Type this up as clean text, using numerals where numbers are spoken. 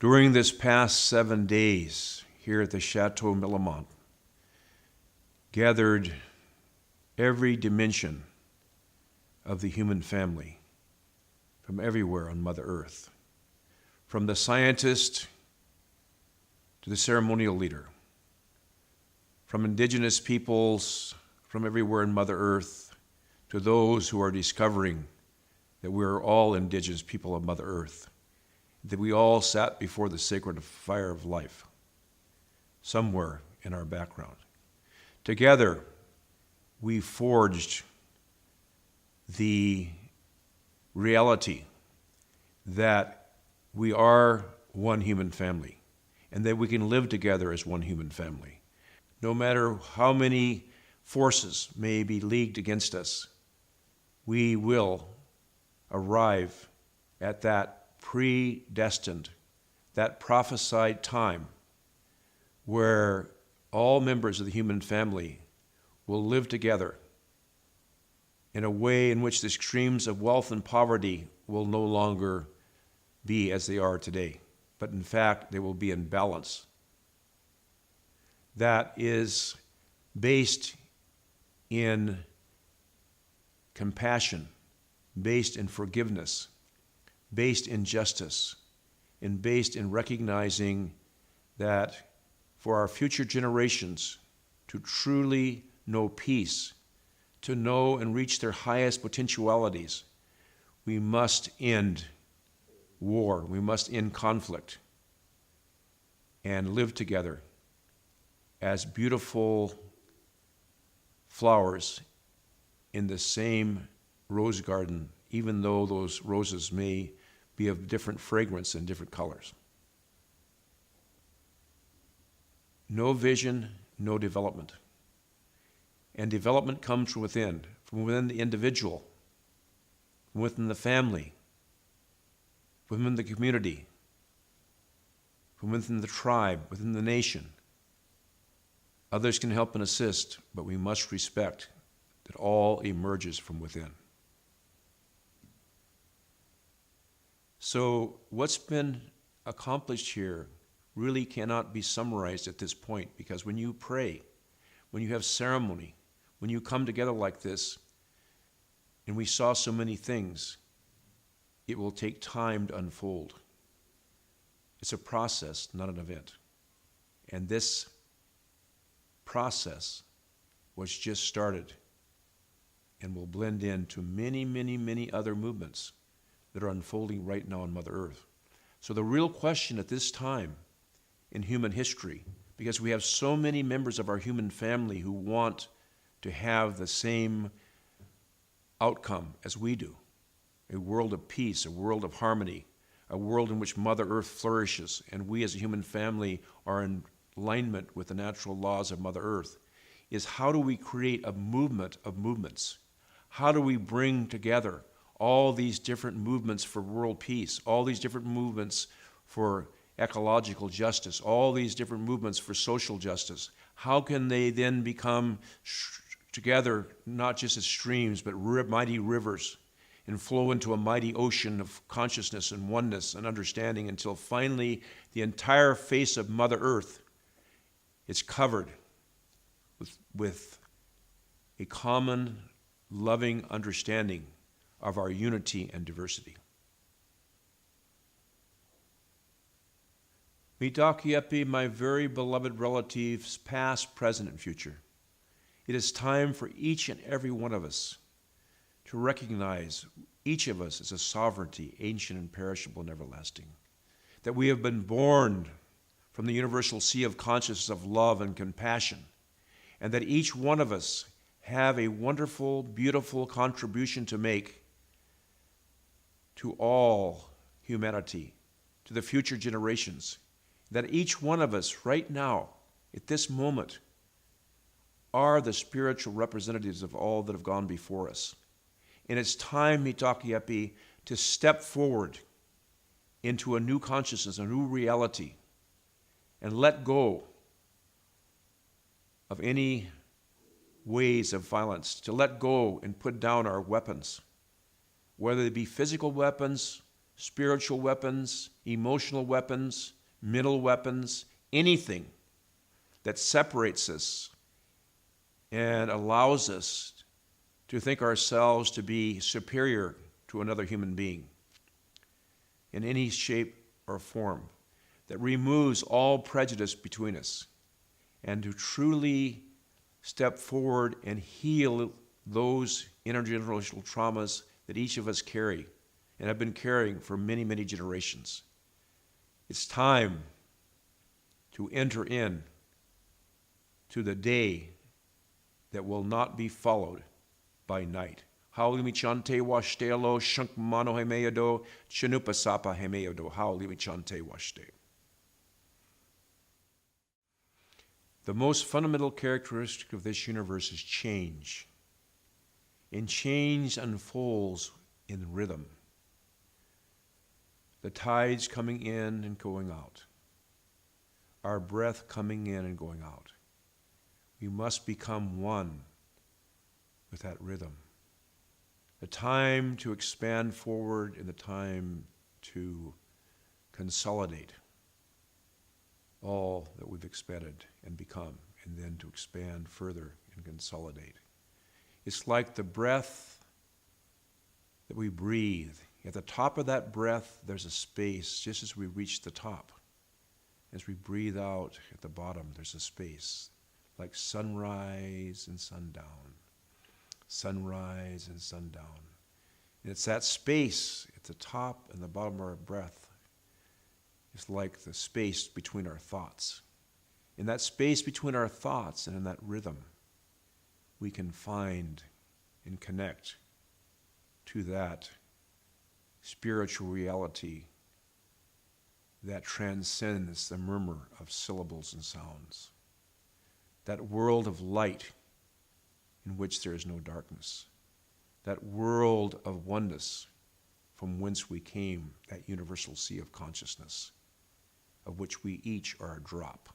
During this past 7 days here at the Chateau Millamont, gathered every dimension of the human family from everywhere on Mother Earth, from the scientist to the ceremonial leader, from indigenous peoples from everywhere on Mother Earth to those who are discovering that we are all indigenous people of Mother Earth, that we all sat before the sacred fire of life somewhere in our background. Together, we forged the reality that we are one human family and that we can live together as one human family. No matter how many forces may be leagued against us, we will arrive at that predestined, that prophesied time where all members of the human family will live together in a way in which the extremes of wealth and poverty will no longer be as they are today, but in fact, they will be in balance. That is based in compassion, based in forgiveness, based in justice, and based in recognizing that for our future generations to truly know peace, to know and reach their highest potentialities, we must end war, we must end conflict, and live together as beautiful flowers in the same rose garden, even though those roses may be of different fragrance and different colors. No vision, no development. And development comes from within the individual, from within the family, from within the community, from within the tribe, within the nation. Others can help and assist, but we must respect that all emerges from within. So what's been accomplished here really cannot be summarized at this point, because when you pray, when you have ceremony, when you come together like this, and we saw so many things, it will take time to unfold. It's a process, not an event. And this process was just started and will blend into many, many, many other movements that are unfolding right now on Mother Earth. So the real question at this time in human history, because we have so many members of our human family who want to have the same outcome as we do, a world of peace, a world of harmony, a world in which Mother Earth flourishes, and we as a human family are in alignment with the natural laws of Mother Earth, is how do we create a movement of movements? How do we bring together all these different movements for world peace, all these different movements for ecological justice, all these different movements for social justice? How can they then become together, not just as streams, but mighty rivers, and flow into a mighty ocean of consciousness and oneness and understanding until finally the entire face of Mother Earth is covered with a common, loving understanding of our unity and diversity. Mitakuye, my very beloved relatives, past, present, and future, it is time for each and every one of us to recognize each of us as a sovereignty, ancient and perishable and everlasting, that we have been born from the universal sea of consciousness of love and compassion, and that each one of us have a wonderful, beautiful contribution to make to all humanity, to the future generations, that each one of us right now, at this moment, are the spiritual representatives of all that have gone before us. And it's time, Mitakuye, to step forward into a new consciousness, a new reality, and let go of any ways of violence, to let go and put down our weapons, whether they be physical weapons spiritual weapons, emotional weapons, mental weapons, anything that separates us and allows us to think ourselves to be superior to another human being in any shape or form, that removes all prejudice between us, and to truly step forward and heal those intergenerational traumas that each of us carry and have been carrying for many, many generations. It's time to enter in to the day that will not be followed by night. Haulimi chante washtelo shunk mano hemeado chinupasapa hemeado haulimi chante washte. The most fundamental characteristic of this universe is change. And change unfolds in rhythm. The tides coming in and going out. Our breath coming in and going out. We must become one with that rhythm. The time to expand forward and the time to consolidate all that we've expanded and become, and then to expand further and consolidate. It's like the breath that we breathe. At the top of that breath, there's a space just as we reach the top. As we breathe out at the bottom, there's a space, like sunrise and sundown, sunrise and sundown. And it's that space at the top and the bottom of our breath. It's like the space between our thoughts. In that space between our thoughts and in that rhythm, we can find and connect to that spiritual reality that transcends the murmur of syllables and sounds. That world of light in which there is no darkness. That world of oneness from whence we came, that universal sea of consciousness, of which we each are a drop.